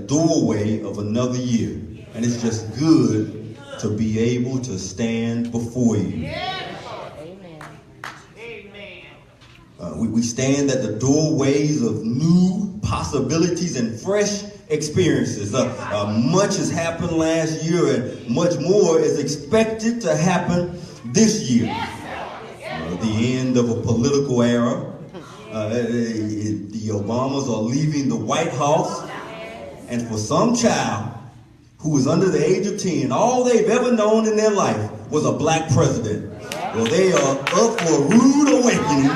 doorway of another year. And it's just good to be able to stand before you. We stand at the doorways of new possibilities and fresh experiences. Much has happened last year, and much more is expected to happen this year. The end of a political era. The Obamas are leaving the White House. And for some child who is under the age of 10, all they've ever known in their life was a black president. Well, they are up for a rude awakening.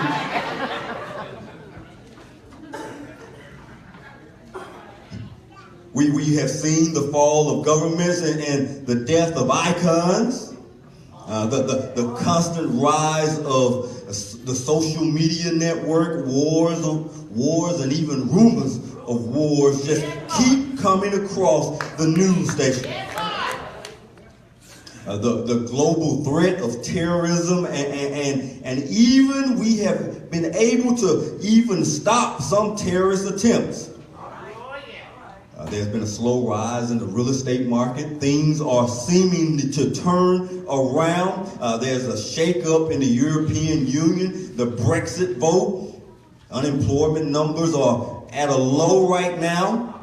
We have seen the fall of governments and the death of icons, the constant rise of the social media network, wars, and even rumors of wars just keep coming across the news station. The global threat of terrorism, and even we have been able to even stop some terrorist attempts. There's been a slow rise in the real estate market. Things are seeming to turn around. There's a shakeup in the European Union, the Brexit vote. Unemployment numbers are at a low right now.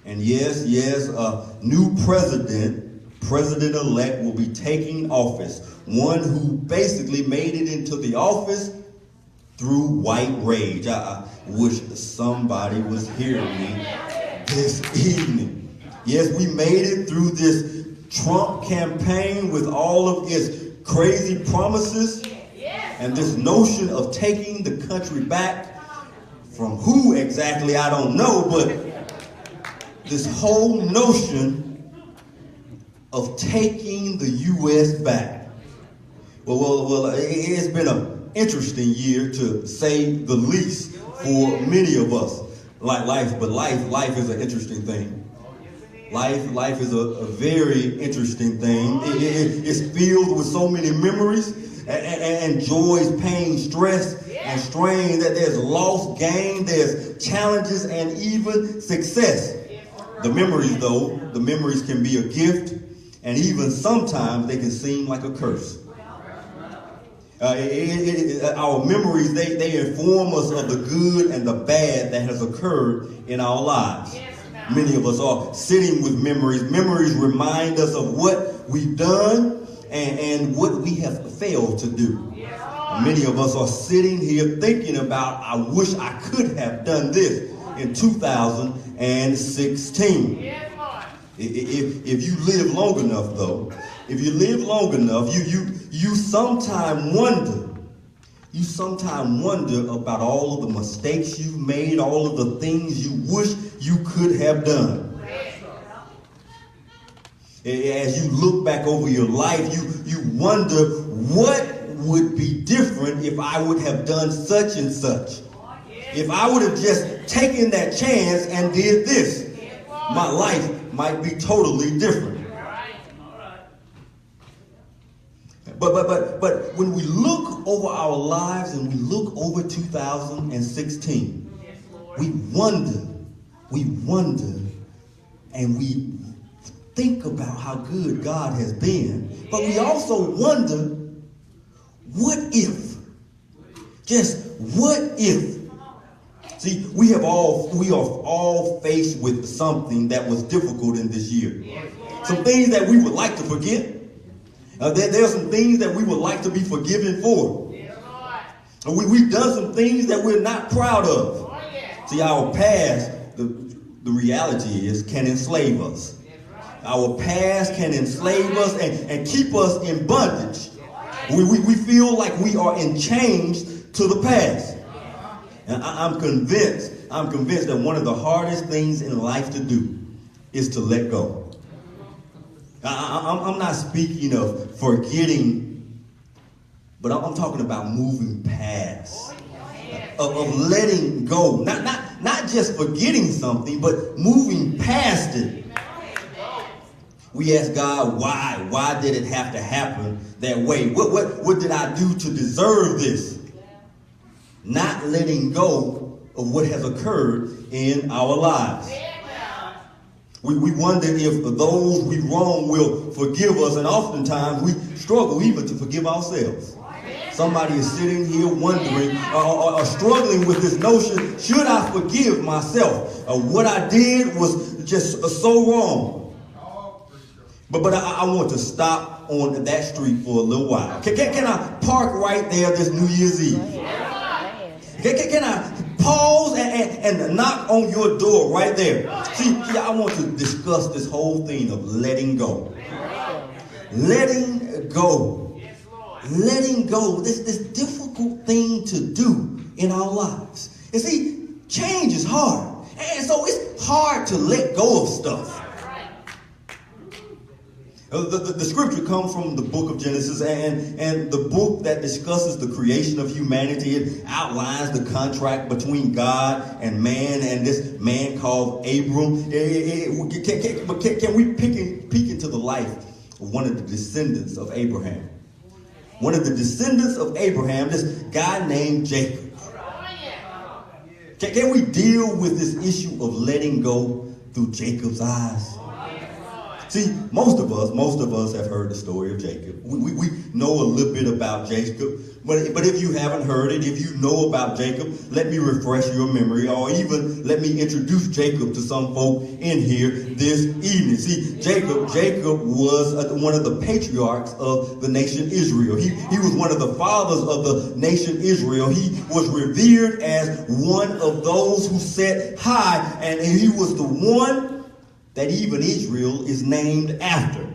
And yes, a new president-elect will be taking office. One who basically made it into the office through white rage. I wish somebody was hearing me this evening. Yes, we made it through this Trump campaign with all of its crazy promises and this notion of taking the country back from who exactly, I don't know, but this whole notion of taking the U.S. back. Well, it's been an interesting year, to say the least, for many of us. Like life is an interesting thing. Life is a very interesting thing. It's filled with so many memories and joys, pain, stress, and strain, that there's loss, gain, there's challenges, and even success. The memories can be a gift, and even sometimes they can seem like a curse. Our memories, they inform us of the good and the bad that has occurred in our lives. Many of us are sitting with memories. Memories remind us of what we've done and what we have failed to do. Many of us are sitting here thinking about, I wish I could have done this in 2016. If you live long enough, though, you sometimes wonder about all of the mistakes you've made, all of the things you wish you could have done. As you look back over your life, you wonder, what would be different if I would have done such and such? If I would have just taken that chance and did this, my life might be totally different. But when we look over our lives and we look over 2016, we wonder, and we think about how good God has been, but we also wonder, what if? Just what if? See, we are all faced with something that was difficult in this year. Some things that we would like to forget. There are some things that we would like to be forgiven for. We've done some things that we're not proud of. See, our past, the reality is, can enslave us. Our past can enslave us and keep us in bondage. We feel like we are in chains to the past. And I'm convinced that one of the hardest things in life to do is to let go. I'm not speaking of forgetting, but I'm talking about moving past, of letting go. Not just forgetting something, but moving past it. We ask God, why? Why did it have to happen that way? What did I do to deserve this? Not letting go of what has occurred in our lives. We wonder if those we wrong will forgive us, and oftentimes we struggle even to forgive ourselves. Somebody is sitting here wondering or struggling with this notion, should I forgive myself? What I did was just so wrong. But I want to stop on that street for a little while. Can I park right there this New Year's Eve? Can I pause and knock on your door right there? See, I want to discuss this whole thing of letting go. Letting go. Letting go. This difficult thing to do in our lives. You see, change is hard. And so it's hard to let go of stuff. The scripture comes from the book of Genesis, and the book that discusses the creation of humanity. It outlines the contract between God and man, and this man called Abram. Can we peek into the life of one of the descendants of Abraham? One of the descendants of Abraham, this guy named Jacob. Can we deal with this issue of letting go through Jacob's eyes? See, most of us have heard the story of Jacob. We know a little bit about Jacob, but if you haven't heard it, if you know about Jacob, let me refresh your memory, or even let me introduce Jacob to some folk in here this evening. See, Jacob was one of the patriarchs of the nation Israel. He was one of the fathers of the nation Israel. He was revered as one of those who sat high, and he was the one that even Israel is named after.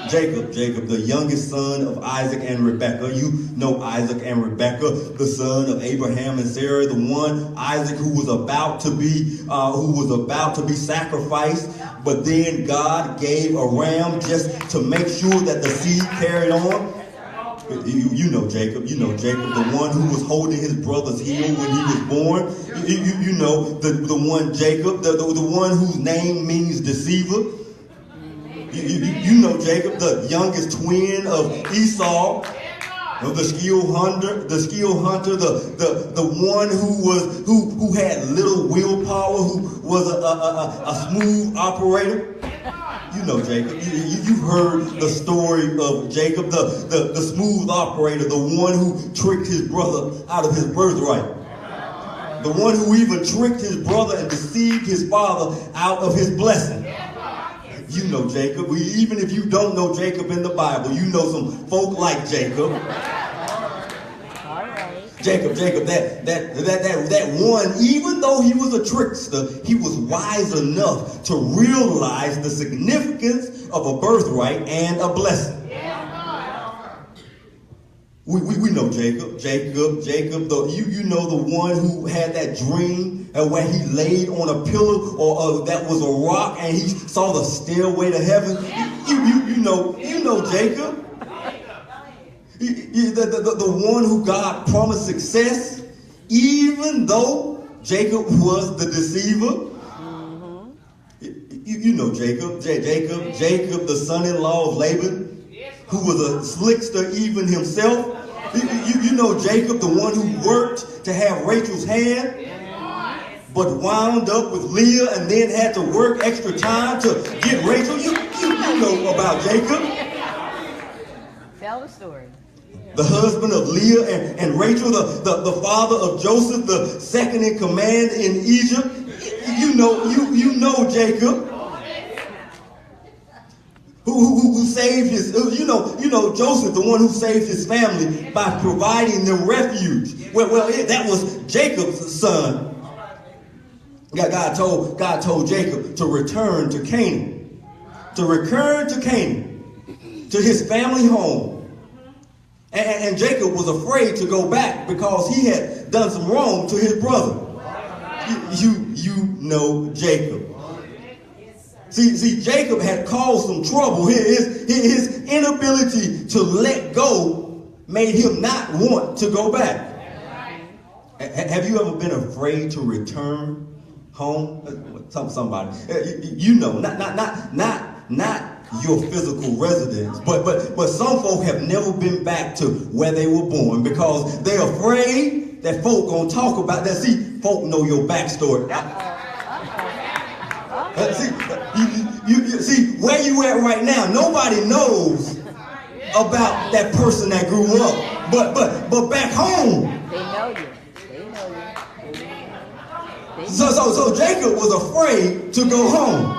Jacob, the youngest son of Isaac and Rebekah. You know Isaac and Rebekah, the son of Abraham and Sarah, the one Isaac who was about to be sacrificed, but then God gave a ram just to make sure that the seed carried on. You know Jacob, the one who was holding his brother's heel when he was born. You know the one Jacob, the one whose name means deceiver. You know Jacob, the youngest twin of Esau, the skill hunter, the one who had little willpower, who was a smooth operator. You know Jacob. You've heard the story of Jacob, the smooth operator, the one who tricked his brother out of his birthright. The one who even tricked his brother and deceived his father out of his blessing. You know Jacob. Even if you don't know Jacob in the Bible, you know some folk like Jacob. Jacob, that one, even though he was a trickster, he was wise enough to realize the significance of a birthright and a blessing. We know Jacob, you know the one who had that dream where he laid on a pillow or that was a rock and he saw the stairway to heaven. You know Jacob. The one who God promised success, even though Jacob was the deceiver. You know Jacob, the son-in-law of Laban, who was a slickster even himself. You know Jacob, the one who worked to have Rachel's hand, but wound up with Leah and then had to work extra time to get Rachel. You know about Jacob. Tell the story. The husband of Leah and Rachel, the father of Joseph, the second in command in Egypt. You know Jacob, who saved his. You know Joseph, the one who saved his family by providing them refuge. Well, that was Jacob's son. God told Jacob to return to Canaan, to his family home. And Jacob was afraid to go back because he had done some wrong to his brother. You know Jacob. See, Jacob had caused some trouble. His inability to let go made him not want to go back. Have you ever been afraid to return home? Somebody, you know, not your physical residence, but some folk have never been back to where they were born because they're afraid that folk gonna talk about that. See, folk know your backstory. See, where you at right now, nobody knows about that person that grew up. But back home, They know you. They know you. so Jacob was afraid to go home.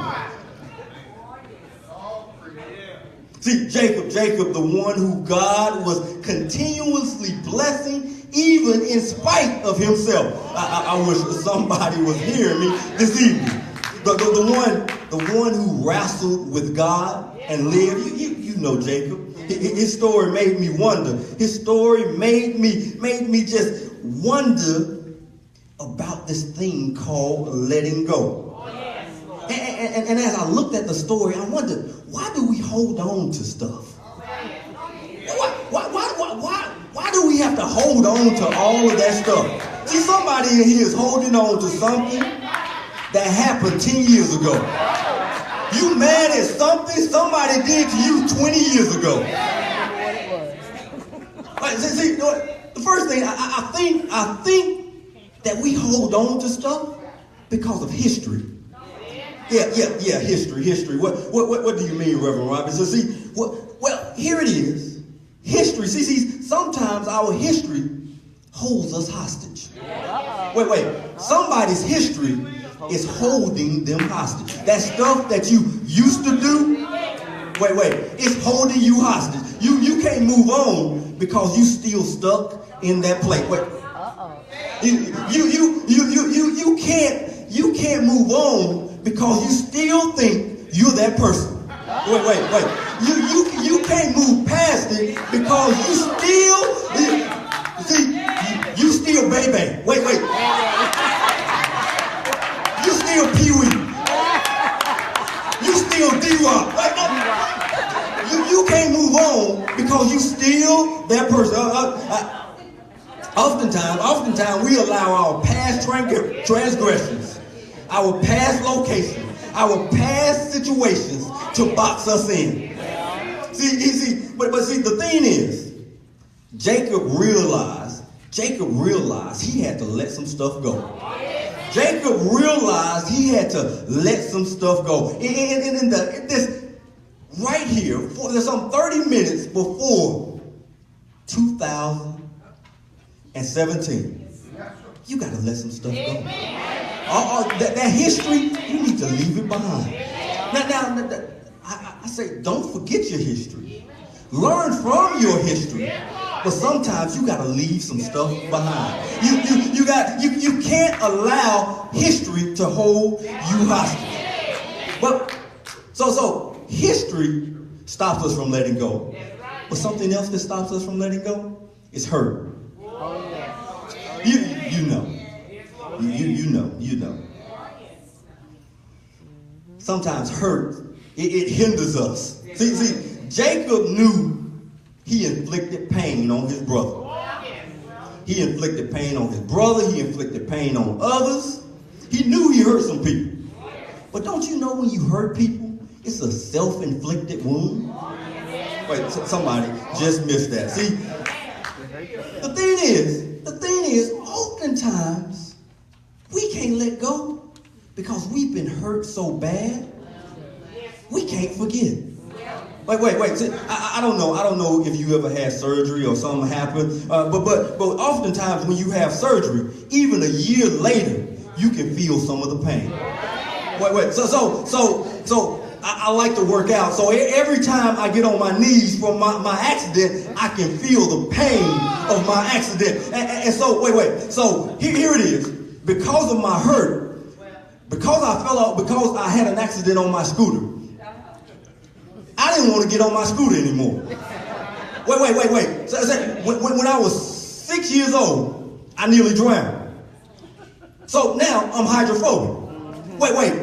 See, Jacob, the one who God was continuously blessing, even in spite of himself. I wish somebody was hearing me this evening. The one who wrestled with God and lived. You know Jacob. His story made me wonder. His story made me just wonder about this thing called letting go. And as I looked at the story, I wondered, why do we hold on to stuff? Why do we have to hold on to all of that stuff? See, somebody in here is holding on to something that happened 10 years ago. You mad at something somebody did to you 20 years ago. See, the first thing, I think that we hold on to stuff because of history. Yeah, history. What do you mean, Reverend Robinson? See, well, here it is. History. See, sometimes our history holds us hostage. Wait. Somebody's history is holding them hostage. That stuff that you used to do, it's holding you hostage. You can't move on because you still stuck in that place. You can't move on because you still think you're that person. Wait. You can't move past it because you still baby. Wait. You still Pee-wee. You still D-Rock. You can't move on because you still that person. Oftentimes we allow our past transgressions, our past locations, our past situations to box us in. But see, the thing is, Jacob realized he had to let some stuff go. Jacob realized he had to let some stuff go. In this right here, there's some 30 minutes before 2017. You got to let some stuff go. That history, you need to leave it behind. Now, I say, don't forget your history. Learn from your history. But sometimes you got to leave some stuff behind. You can't allow history to hold you hostage. But so history stops us from letting go. But something else that stops us from letting go is hurt. You know. Sometimes hurt, it hinders us. See, Jacob knew he inflicted pain on his brother. He inflicted pain on his brother. He inflicted pain on others. He knew he hurt some people. But don't you know when you hurt people, it's a self-inflicted wound? Wait, somebody just missed that. See, the thing is, oftentimes, we can't let go because we've been hurt so bad, we can't forget. Wait. See, I don't know if you ever had surgery or something happened, but oftentimes when you have surgery, even a year later, you can feel some of the pain. Wait. So I like to work out. So every time I get on my knees from my accident, I can feel the pain of my accident. And so wait. So here it is. Because of my hurt, because I fell off, because I had an accident on my scooter, I didn't want to get on my scooter anymore. Wait. So when I was 6 years old, I nearly drowned. So now I'm hydrophobic. Wait.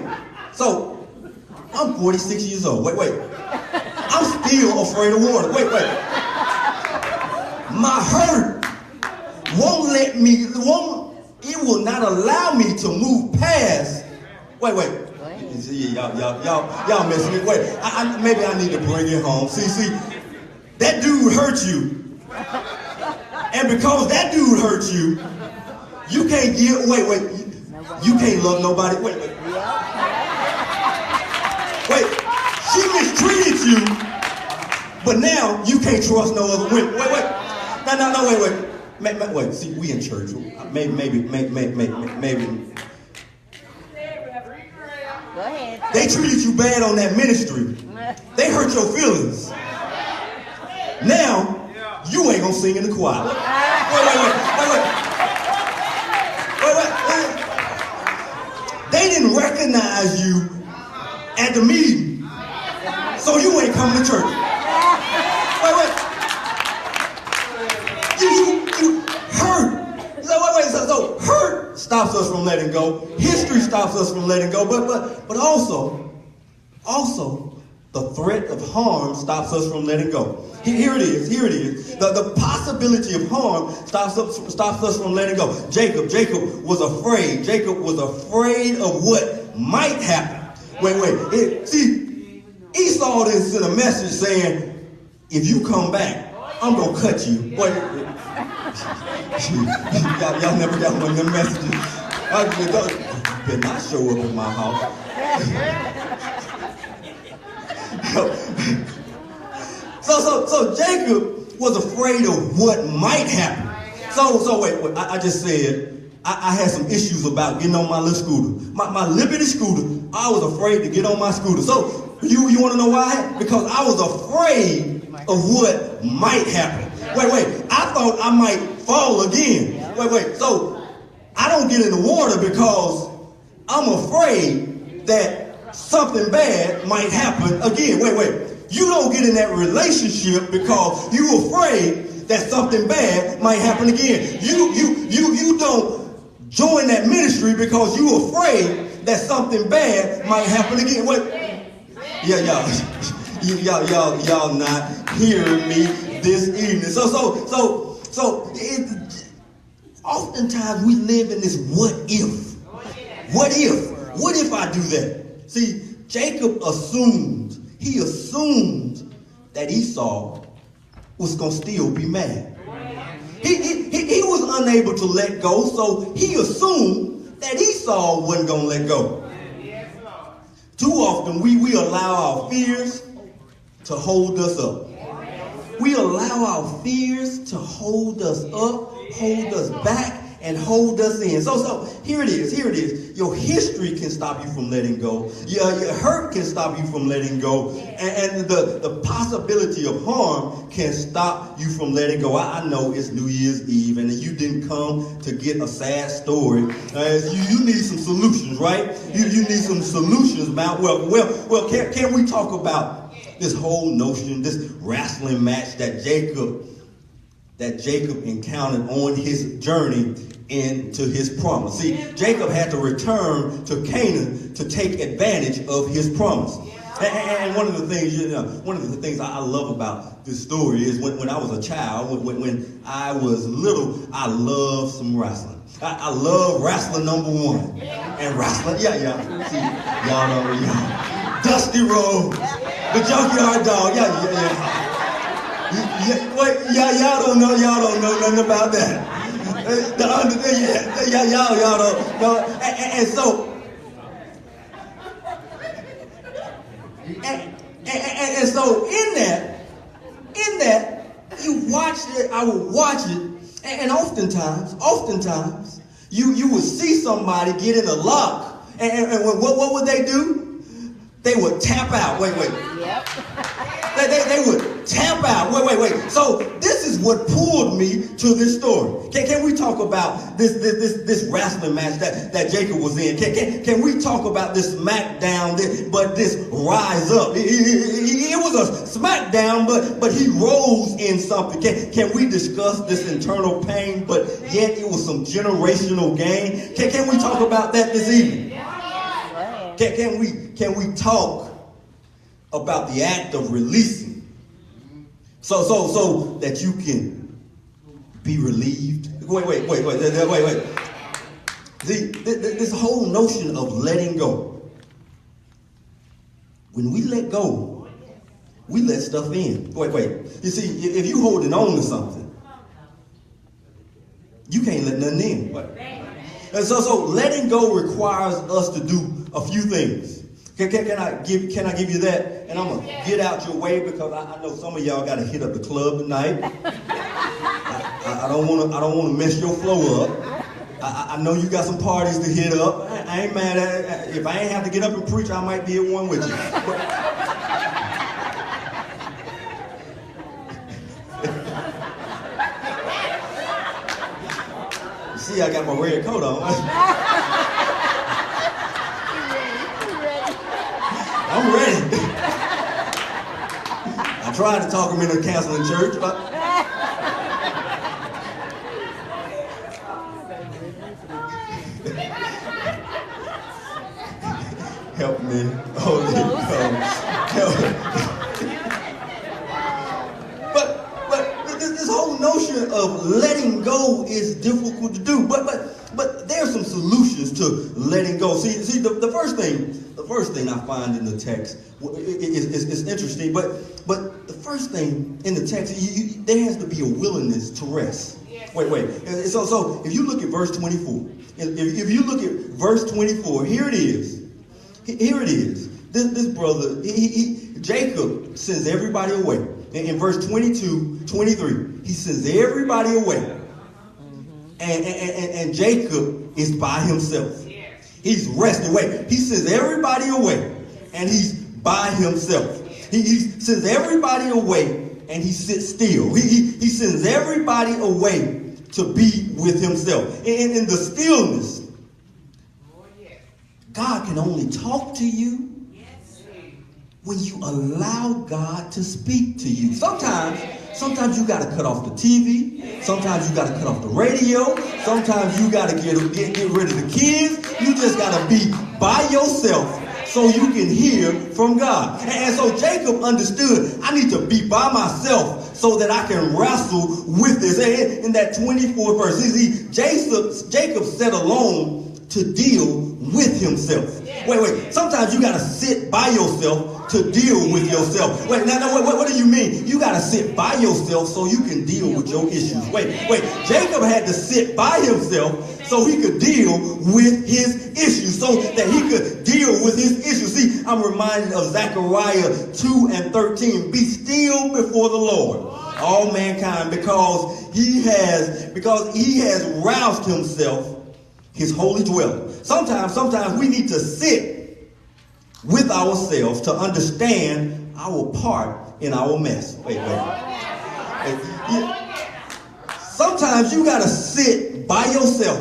So I'm 46 years old. Wait. I'm still afraid of water. Wait. My hurt it will not allow me to move past. Wait. Y'all messing with me. Wait, maybe I need to bring it home. See, that dude hurt you. And because that dude hurt you, you can't give, wait. You can't love nobody. Wait. you, but now you can't trust no other women. Wait. No, wait. See, we in church. Maybe. Go ahead. They treated you bad on that ministry. They hurt your feelings. Now, you ain't gonna sing in the choir. Wait. They didn't recognize you at the meeting, so you ain't coming to church. Wait. You hurt. So hurt stops us from letting go. History stops us from letting go. But also, the threat of harm stops us from letting go. Here it is. The possibility of harm stops us from letting go. Jacob was afraid. Jacob was afraid of what might happen. Wait. See, Esau didn't send a message saying, if you come back, I'm going to cut you. Wait. Y'all never got one of them messages. You better not show up in my house. So Jacob was afraid of what might happen. So wait, I just said I had some issues about getting on my little scooter. My Liberty scooter, I was afraid to get on my scooter. So you want to know why? Because I was afraid of what might happen. Wait, I thought I might fall again. Wait, so I don't get in the water because I'm afraid that something bad might happen again. Wait. You don't get in that relationship because you're afraid that something bad might happen again. You don't join that ministry because you're afraid that something bad might happen again. Wait. Y'all not hearing me this evening. So oftentimes we live in this what if. What if I do that? See, Jacob assumed that Esau was going to still be mad. He was unable to let go, so he assumed that Esau wasn't going to let go. Too often we allow our fears to hold us up. We allow our fears to hold us up, hold us back, and hold us in. So here it is. Your history can stop you from letting go. Your hurt can stop you from letting go. And the possibility of harm can stop you from letting go. I know it's New Year's Eve and you didn't come to get a sad story. You need some solutions, right? You need some solutions, man. Well, can we talk about this whole notion, this wrestling match that Jacob encountered on his journey into his promise. See, Jacob had to return to Canaan to take advantage of his promise. And one of the things I love about this story is when I was a child, when I was little, I loved some wrestling. I love wrestling #1. And wrestling, see, y'all know, Dusty Rhodes, the Junkyard Dog, y'all don't know nothing about that. Y'all don't know. And so in that, you watch it. I would watch it, and oftentimes, you would see somebody get in a lock, and what would they do? They would tap out. Wait. Yep. They would tap out. Wait. So this is what pulled me to this story. Can we talk about this wrestling match that Jacob was in? Can we talk about this smackdown, this rise up? It was a smackdown, but he rose in something. Can we discuss this internal pain, but yet it was some generational gain? Can we talk about that this evening? Can we talk about the act of releasing so that you can be relieved? Wait. See, this whole notion of letting go. When we let go, we let stuff in. Wait. You see, if you holding on to something, you can't let nothing in. And so letting go requires us to do a few things. Can I give you that? And I'm gonna get out your way because I know some of y'all gotta hit up the club tonight. I don't wanna mess your flow up. I know you got some parties to hit up. I ain't mad at it. If I ain't have to get up and preach, I might be at one with you. See, I got my red coat on. I'm ready. I tried to talk him into canceling church, but help me. Holy But this whole notion of letting go is difficult to do. But there's some solutions to letting go. See, the first thing I find in the text is interesting. But the first thing in the text, there has to be a willingness to rest. Wait. So if you look at verse 24, if you look at verse 24, here it is. This brother, Jacob sends everybody away. In verse 22, 23, he sends everybody away. And Jacob is by himself. He's resting. Wait, he sends everybody away and he's by himself. He sends everybody away and he sits still. He sends everybody away to be with himself. And in the stillness, God can only talk to you when you allow God to speak to you. Sometimes you got to cut off the TV. Sometimes you got to cut off the radio. Sometimes you got to get rid of the kids. You just got to be by yourself so you can hear from God. And so Jacob understood, I need to be by myself so that I can wrestle with this. And in that 24th verse, see, Jacob sat alone to deal with himself. Wait. Sometimes you got to sit by yourself to deal with yourself. Wait. What do you mean? You got to sit by yourself so you can deal with your issues. Wait. Jacob had to sit by himself so he could deal with his issues, so that he could deal with his issues. See, I'm reminded of Zechariah 2:13. Be still before the Lord, all mankind, because he has roused himself his holy dwelling. Sometimes we need to sit with ourselves to understand our part in our mess. Wait. Sometimes you got to sit by yourself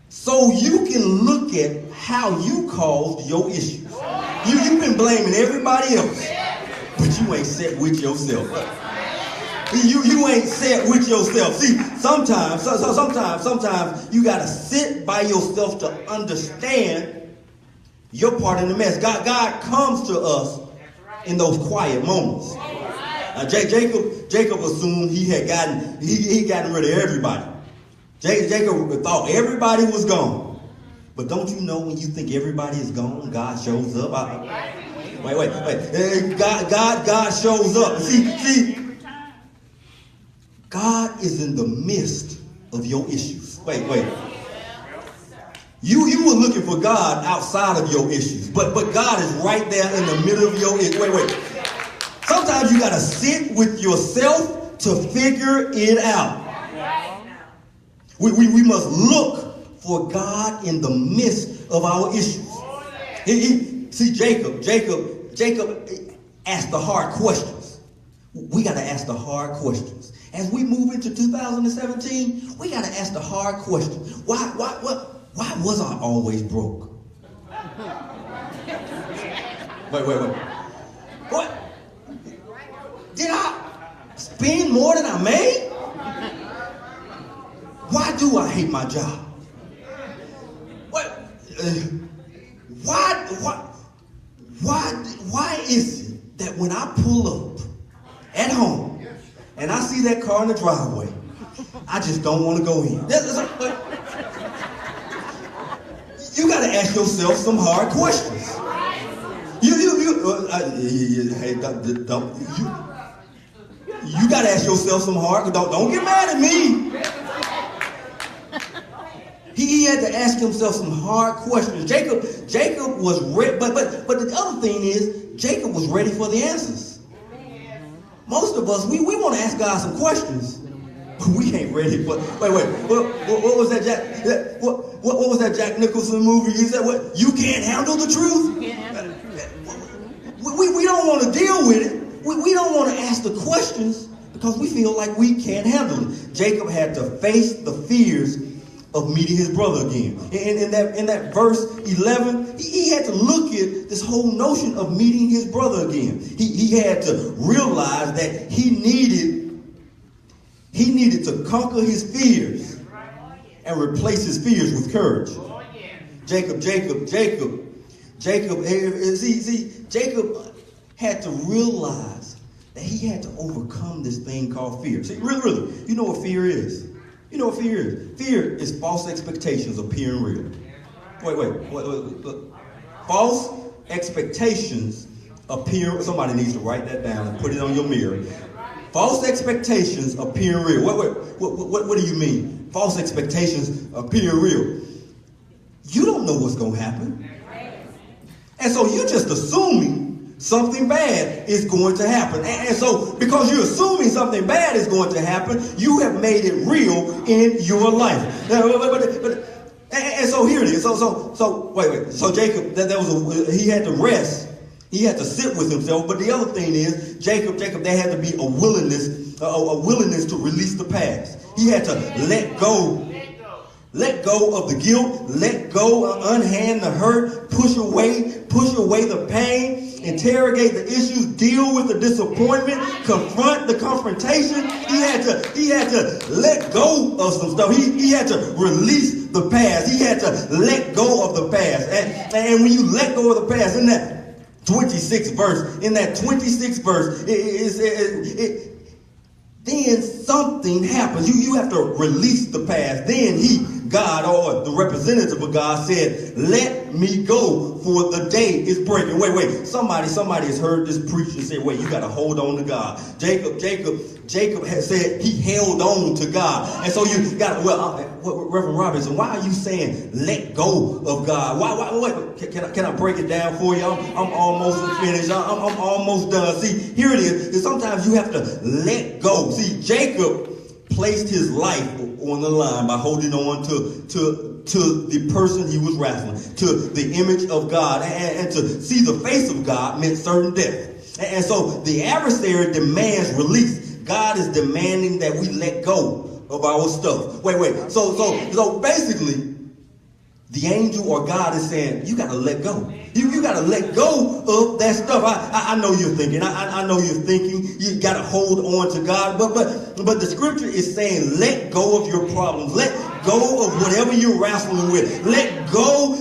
so you can look at how you caused your issues. You've been blaming everybody else, but you ain't set with yourself. You ain't set with yourself. See, sometimes you got to sit by yourself to understand your part in the mess. God comes to us in those quiet moments. Jacob assumed he had gotten rid of everybody. Jacob thought everybody was gone. But don't you know when you think everybody is gone, God shows up? Wait. God shows up. See, God is in the midst of your issues. Wait. You were looking for God outside of your issues, but God is right there in the middle of your issues. Wait. Sometimes you got to sit with yourself to figure it out. We must look for God in the midst of our issues. See, Jacob asked the hard questions. We got to ask the hard questions. As we move into 2017, we got to ask the hard question. Why was I always broke? Wait. What? Did I spend more than I made? Why do I hate my job? Why is it that when I pull up at home and I see that car in the driveway, I just don't want to go in? You got to ask yourself some hard questions. You got to ask yourself some hard. Don't get mad at me. He had to ask himself some hard questions. Jacob was ready, but the other thing is, Jacob was ready for the answers. Most of us, we want to ask God some questions. We ain't ready for. Wait. What was that Jack? What was that Jack Nicholson movie? He said, "What? You can't handle the truth." You can't handle the truth. We don't want to deal with it. We don't want to ask the questions because we feel like we can't handle it. Jacob had to face the fears of meeting his brother again. In that verse 11, he had to look at this whole notion of meeting his brother again. He had to realize that he needed to conquer his fears and replace his fears with courage. Jacob had to realize that he had to overcome this thing called fear. See, really, you know what fear is? You know what fear is? Fear is false expectations appearing real. Wait. False expectations appear. Somebody needs to write that down and put it on your mirror. False expectations appear real. What do you mean? False expectations appear real. You don't know what's going to happen. And so you're just assuming something bad is going to happen. And so because you're assuming something bad is going to happen, you have made it real in your life. And so here it is. So wait. So Jacob, he had to rest. He had to sit with himself. But the other thing is, Jacob, there had to be a willingness to release the past. He had to let go of the guilt, let go, unhand the hurt, push away the pain, interrogate the issues, deal with the disappointment, confront the confrontation. He had to let go of some stuff. He had to release the past. He had to let go of the past. And when you let go of the past, in that 26th verse, then something happens. You have to release the past. Then God, or the representative of God, said, "Let me go, for the day is breaking." Wait. Somebody has heard this preacher say, "Wait, you got to hold on to God." Jacob has said he held on to God. And so you got, Reverend Robinson, why are you saying let go of God? Why? Can I break it down for you? I'm almost finished. I'm almost done. See, here it is. Sometimes you have to let go. See, Jacob placed his life on the line by holding on to the person he was wrestling, to the image of God, and to see the face of God meant certain death. And so the adversary demands release. God is demanding that we let go of our stuff. Wait. So basically, the angel or God is saying, you got to let go. You got to let go of that stuff. I know you're thinking. I know you're thinking. You got to hold on to God. But the scripture is saying, let go of your problems. Let go of whatever you're wrestling with. Let go,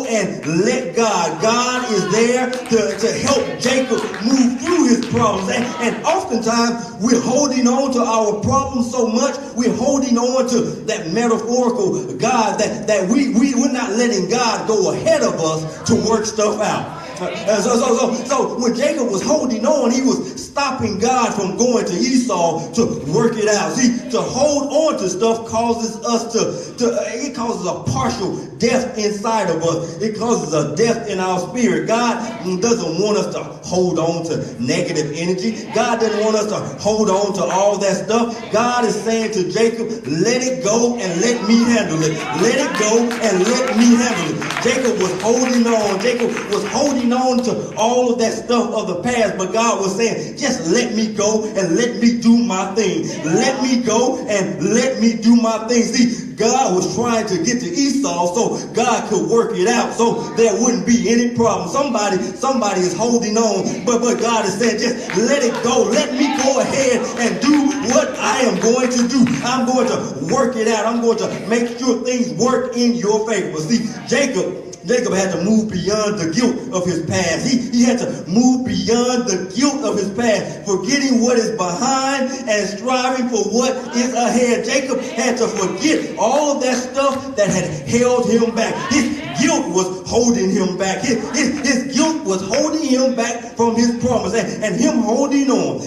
and let God. God is there to help Jacob move through his problems. And oftentimes, we're holding on to our problems so much, we're holding on to that metaphorical God that we're not letting God go ahead of us to work stuff out. So when Jacob was holding on, he was stopping God from going to Esau to work it out. See, to hold on to stuff causes us it causes a partial death inside of us. It causes a death in our spirit. God doesn't want us to hold on to negative energy. God doesn't want us to hold on to all that stuff. God is saying to Jacob, let it go and let me handle it. Let it go and let me handle it. Jacob was holding on to all of that stuff of the past, but God was saying, just let me go and let me do my thing. Let me go and let me do my thing. See, God was trying to get to Esau so God could work it out so there wouldn't be any problem. Somebody is holding on, but God is saying, just let it go. Let me go ahead and do what I am going to do. I'm going to work it out. I'm going to make sure things work in your favor. See, Jacob had to move beyond the guilt of his past. He had to move beyond the guilt of his past, forgetting what is behind and striving for what is ahead. Jacob had to forget all of that stuff that had held him back. His guilt was holding him back. His guilt was holding him back from his promise. And him holding on,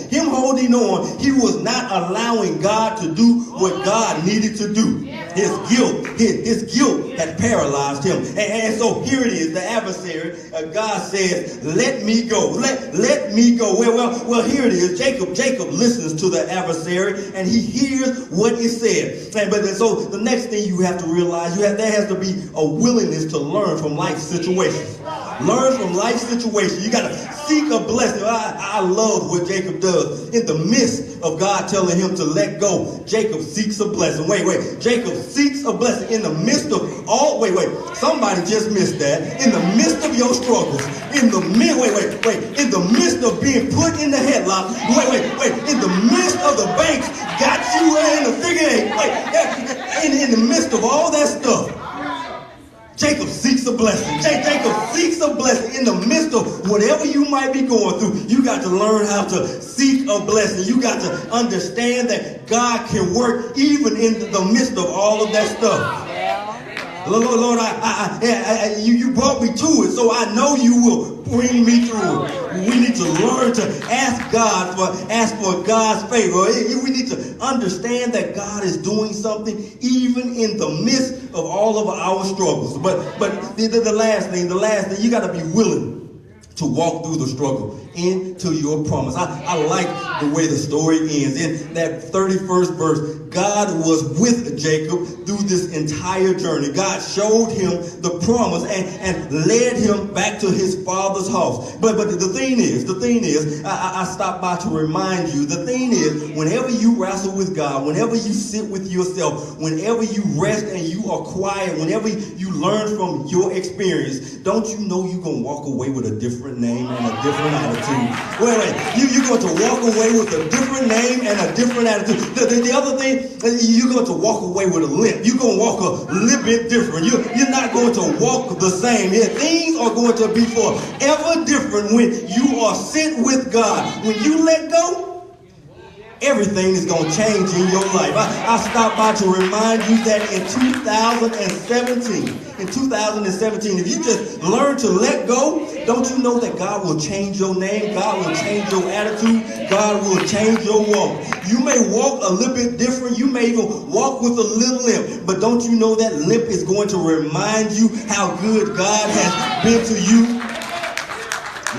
he was not allowing God to do what God needed to do. His guilt had paralyzed him. And so here it is, the adversary, God says, let me go. Let me go. Well, here it is. Jacob listens to the adversary and he hears what it said. But so the next thing you have to realize, there has to be a willingness to learn from life situations. Learn from life situations. You got to seek a blessing. I love what Jacob does. In the midst of God telling him to let go, Jacob seeks a blessing. Wait. Jacob seeks a blessing in the midst of all. Wait. Somebody just missed that. In the midst of your struggles. In the midst of being put in the headlock. Wait. In the midst of the banks got you in the figure eight. In the midst of all that stuff, Jacob seeks a blessing. Jacob seeks a blessing in the midst of whatever you might be going through. You got to learn how to seek a blessing. You got to understand that God can work even in the midst of all of that stuff. Lord, you brought me to it, so I know you will bring me through. We need to learn to ask for God's favor. We need to understand that God is doing something even in the midst of all of our struggles. But the last thing, you got to be willing to walk through the struggle into your promise. I like the way the story ends. In that 31st verse, God was with Jacob through this entire journey. God showed him the promise and led him back to his father's house. But the thing is, I stopped by to remind you, the thing is, whenever you wrestle with God, whenever you sit with yourself, whenever you rest and you are quiet, whenever you learn from your experience, don't you know you're going to walk away with a different name and a different attitude? You're going to walk away with a different name and a different attitude. The other thing, you're going to walk away with a limp. You're going to walk a little bit different. You're not going to walk the same. Things are going to be forever different when you are sent with God. When you let go, everything is going to change in your life. I stopped by to remind you that in 2017, if you just learn to let go, don't you know that God will change your name? God will change your attitude. God will change your walk. You may walk a little bit different. You may even walk with a little limp. But don't you know that limp is going to remind you how good God has been to you?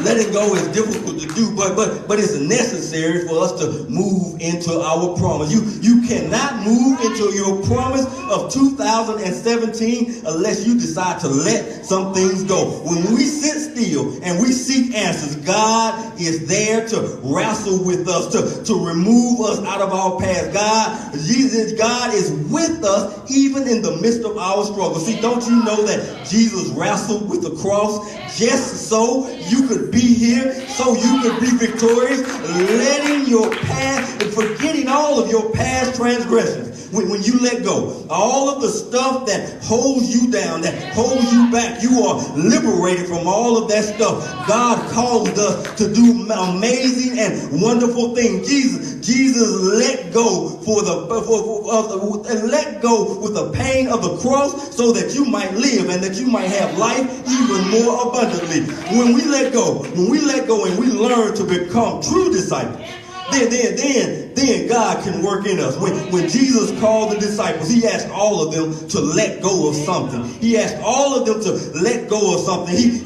Letting go is difficult to do, but it's necessary for us to move into our promise. You cannot move into your promise of 2017 unless you decide to let some things go. When we sit still and we seek answers, God is there to wrestle with us, to remove us out of our past. God is with us even in the midst of our struggle. See, don't you know that Jesus wrestled with the cross just so you could be here, so you could be victorious, letting your past and forgetting all of your past transgressions. When you let go, all of the stuff that holds you down, that holds you back, you are liberated from all of that stuff. God called us to do amazing and wonderful things. Jesus let go let go with the pain of the cross so that you might live and that you might have life even more abundantly. When we let go and we learn to become true disciples, then God can work in us. When Jesus called the disciples, he asked all of them to let go of something. He asked all of them to let go of something. He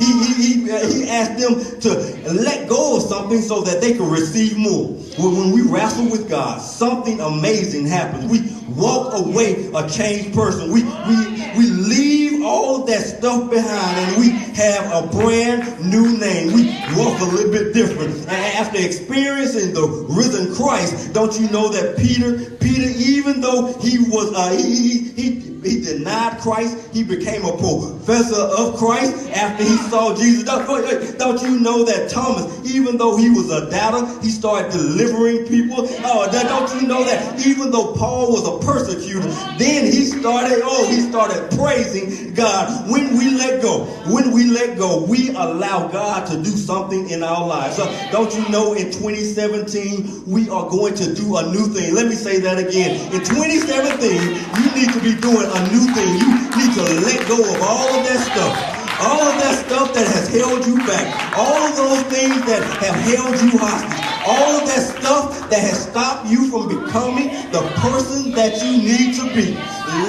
asked them to let go of something so that they could receive more. When we wrestle with God, something amazing happens. We walk away a changed person. We leave all of that stuff behind and we have a brand new name. We walk a little bit different. And after experiencing the risen Christ, don't you know that Peter, even though he was he denied Christ, he became a professor of Christ after he saw Jesus. Don't you know that Thomas, even though he was a doubter, he started delivering people? Don't you know that even though Paul was a persecutor, then he started praising God. When we let go, we allow God to do something in our lives. So don't you know in 2017, we are going to do a new thing. Let me say that again. In 2017, you need to be doing a new thing. You need to let go of all of that stuff. All of that stuff that has held you back. All of those things that have held you hostage. All of that stuff that has stopped you from becoming the person that you need to be.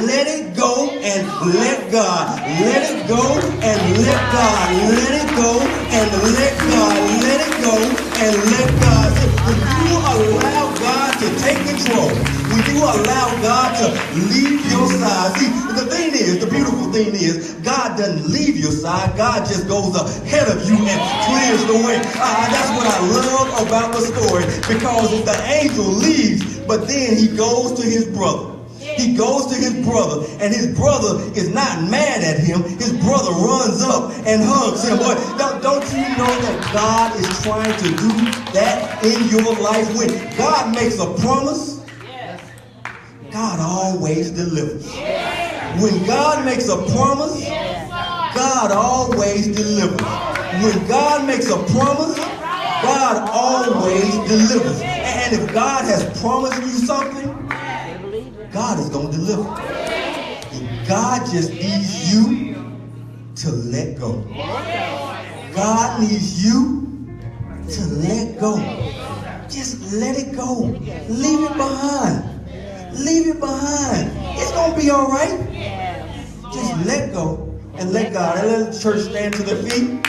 Let it go and let God. Let it go and let God. Let it go and let God. Let it go and let God. When you allow God to take control, when you allow God to leave your side. See, the beautiful thing is, God doesn't leave your side. God just goes ahead of you and clears the way. That's what I love about the story, because if the angel leaves, but then he goes to his brother. He goes to his brother, and his brother is not mad at him. His brother runs up and hugs him. Boy, don't you know that God is trying to do that in your life? When God makes a promise, God always delivers. When God makes a promise, God always delivers. When God makes a promise, God always delivers. And if God has promised you something, God is going to deliver. And God just needs you to let go. God needs you to let go. Just let it go. Leave it behind. Leave it behind. It's going to be all right. Just let go and let God. And let the church stand to their feet.